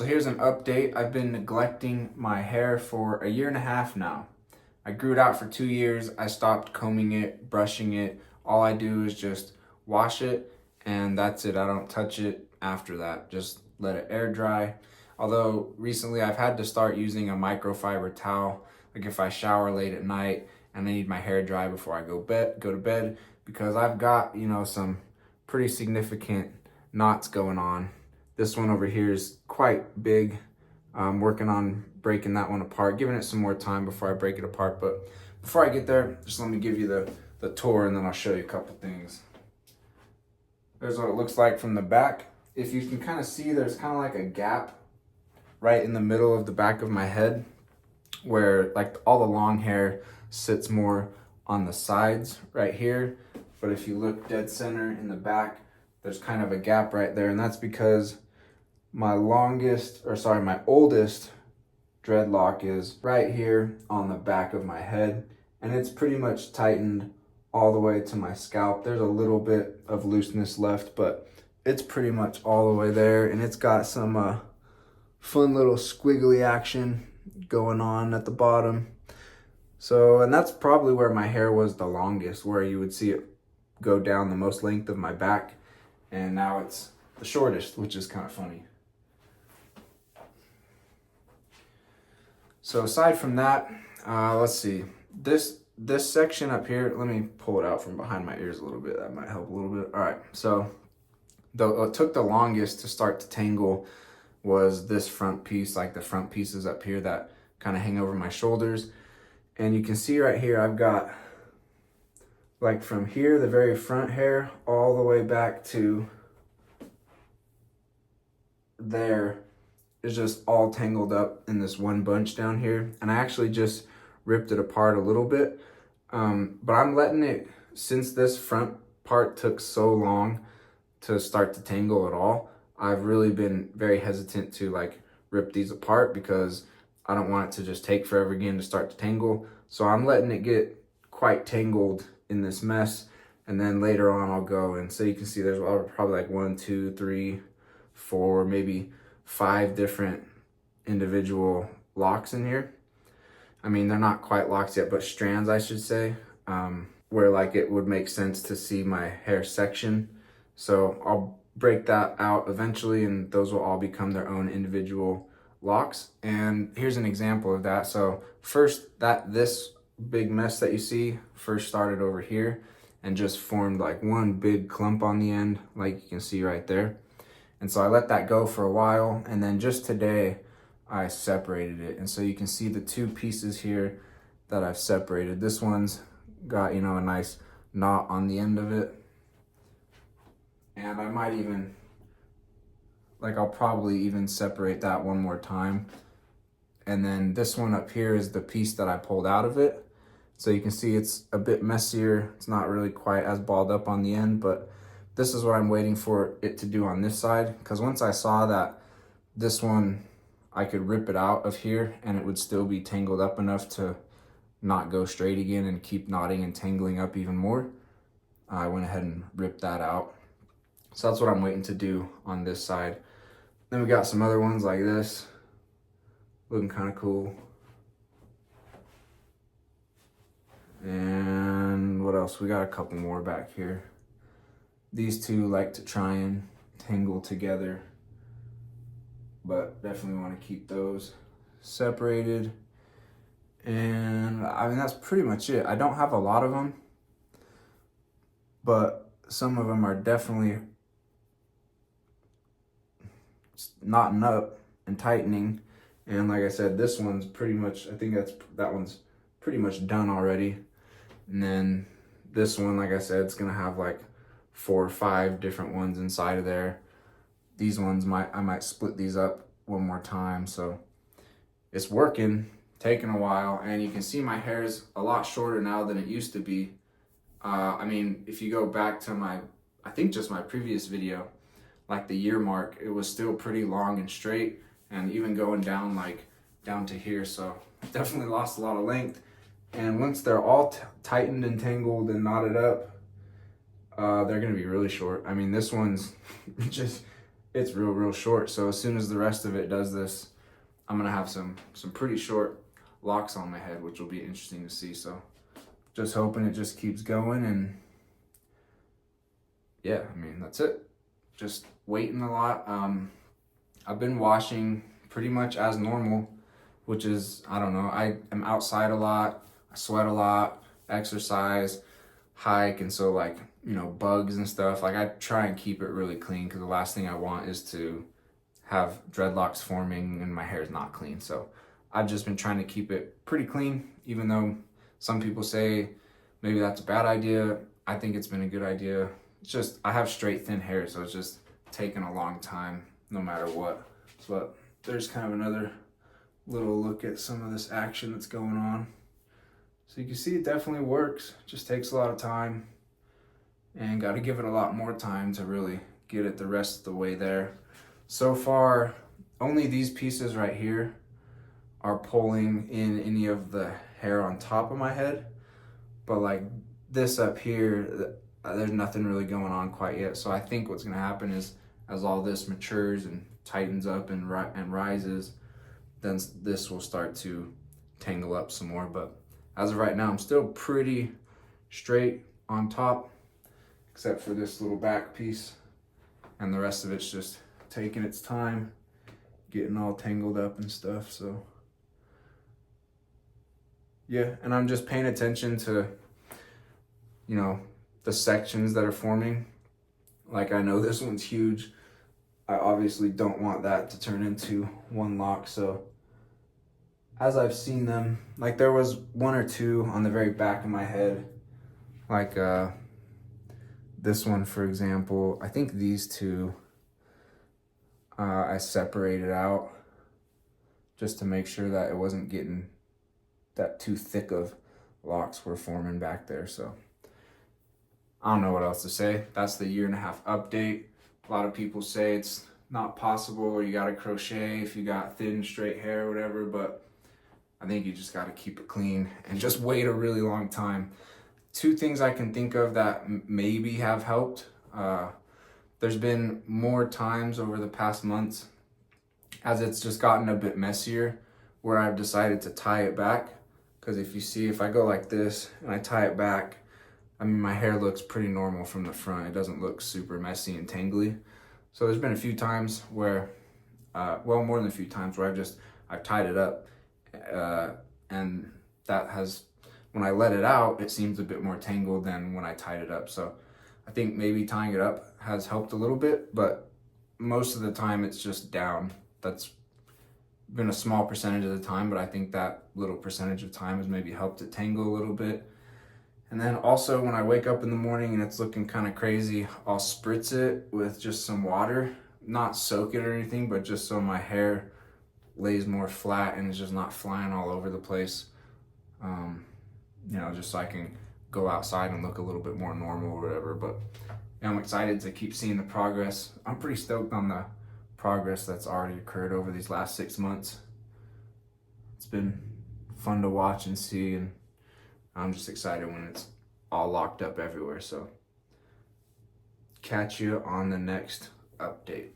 So here's an update. I've been neglecting my hair for a year and a half now. I grew it out for 2 years. I stopped combing it, brushing it. All I do is just wash it and that's it. I don't touch it after that. Just let it air dry. Although recently I've had to start using a microfiber towel, like if I shower late at night and I need my hair dry before I go to bed, because I've got, some pretty significant knots going on. This one over here is quite big. I'm working on breaking that one apart, giving it some more time before I break it apart. But before I get there, just let me give you the tour and then I'll show you a couple things. There's what it looks like from the back. If you can kind of see, there's kind of like a gap right in the middle of the back of my head where like all the long hair sits more on the sides right here. But if you look dead center in the back, there's kind of a gap right there, and that's because my oldest dreadlock is right here on the back of my head, and it's pretty much tightened all the way to my scalp. There's a little bit of looseness left, but it's pretty much all the way there, and it's got some fun little squiggly action going on at the bottom. So, and that's probably where my hair was the longest, where you would see it go down the most length of my back, and now it's the shortest, which is kind of funny. So aside from that, let's see. This section up here, let me pull it out from behind my ears a little bit. That might help a little bit. All right, so what took the longest to start to tangle was this front piece, like the front pieces up here that kind of hang over my shoulders. And you can see right here, I've got like from here, the very front hair, all the way back to there is just all tangled up in this one bunch down here. And I actually just ripped it apart a little bit. But I'm letting it, since this front part took so long to start to tangle at all, I've really been very hesitant to like rip these apart because I don't want it to just take forever again to start to tangle. So I'm letting it get quite tangled in this mess. And then later on I'll go, and so you can see there's probably like 1, 2, 3, 4, maybe 5 different individual locks in here. I mean, they're not quite locks yet, but strands, I should say, where like it would make sense to see my hair section. So I'll break that out eventually, and those will all become their own individual locks. And here's an example of that. So first, this big mess that you see first started over here and just formed like one big clump on the end, like you can see right there. And so I let that go for a while, and then just today I separated it. And so you can see the two pieces here that I've separated. This one's got, a nice knot on the end of it. And I might even, I'll probably even separate that one more time. And then this one up here is the piece that I pulled out of it. So you can see it's a bit messier. It's not really quite as balled up on the end, but this is what I'm waiting for it to do on this side. Because once I saw that this one, I could rip it out of here and it would still be tangled up enough to not go straight again and keep knotting and tangling up even more, I went ahead and ripped that out. So that's what I'm waiting to do on this side. Then we got some other ones like this, looking kind of cool. And what else? We got a couple more back here. These two like to try and tangle together, but definitely want to keep those separated. And I mean, that's pretty much it. I don't have a lot of them, but some of them are definitely knotting up and tightening. And like I said, this one's pretty much, I think that one's pretty much done already. And then this one, like I said, it's gonna have like 4 or 5 different ones inside of there. These ones I might split these up one more time. So it's working, taking a while, and you can see my hair is a lot shorter now than it used to be. I mean, if you go back to I think just my previous video, like the year mark, it was still pretty long and straight, and even going down down to here. So definitely lost a lot of length. And once they're all tightened and tangled and knotted up, they're gonna be really short. I mean, this one's just it's real short. So as soon as the rest of it does this, I'm gonna have some pretty short locks on my head, which will be interesting to see. So just hoping it just keeps going, and yeah, I mean, that's it. Just waiting a lot. I've been washing pretty much as normal, which is, I don't know, I am outside a lot, I sweat a lot, exercise, hike, and so like, you know, bugs and stuff, like I try and keep it really clean, because the last thing I want is to have dreadlocks forming and my hair is not clean. So I've just been trying to keep it pretty clean, even though some people say maybe that's a bad idea. I think it's been a good idea. It's just, I have straight thin hair, so it's just taken a long time no matter what. But there's kind of another little look at some of this action that's going on. So you can see it definitely works. Just takes a lot of time, and got to give it a lot more time to really get it the rest of the way there. So far, only these pieces right here are pulling in any of the hair on top of my head, but like this up here, there's nothing really going on quite yet. So I think what's going to happen is, as all this matures and tightens up and rises, then this will start to tangle up some more. But as of right now, I'm still pretty straight on top, except for this little back piece, and the rest of it's just taking its time, getting all tangled up and stuff. So yeah, and I'm just paying attention to, you know, the sections that are forming. Like, I know this one's huge. I obviously don't want that to turn into one lock. So as I've seen them, like there was one or two on the very back of my head, like this one, for example. I think these two I separated out just to make sure that it wasn't getting that too thick of locks were forming back there. So I don't know what else to say. That's the 1.5 update. A lot of people say it's not possible, or you gotta crochet if you got thin, straight hair or whatever, but I think you just gotta keep it clean and just wait a really long time. 2 things I can think of that maybe have helped. There's been more times over the past months, as it's just gotten a bit messier, where I've decided to tie it back. Because if you see, if I go like this and I tie it back, I mean, my hair looks pretty normal from the front. It doesn't look super messy and tangly. So there's been a few times where, well, more than a few times where I've tied it up, and that has, when I let it out, it seems a bit more tangled than when I tied it up. So I think maybe tying it up has helped a little bit, but most of the time it's just down. That's been a small percentage of the time, but I think that little percentage of time has maybe helped it tangle a little bit. And then also, when I wake up in the morning and it's looking kind of crazy, I'll spritz it with just some water, not soak it or anything, but just so my hair lays more flat and it's just not flying all over the place. You know, just so I can go outside and look a little bit more normal or whatever. But yeah, I'm excited to keep seeing the progress. I'm pretty stoked on the progress that's already occurred over these last 6 months. It's been fun to watch and see, and I'm just excited when it's all locked up everywhere. So catch you on the next update.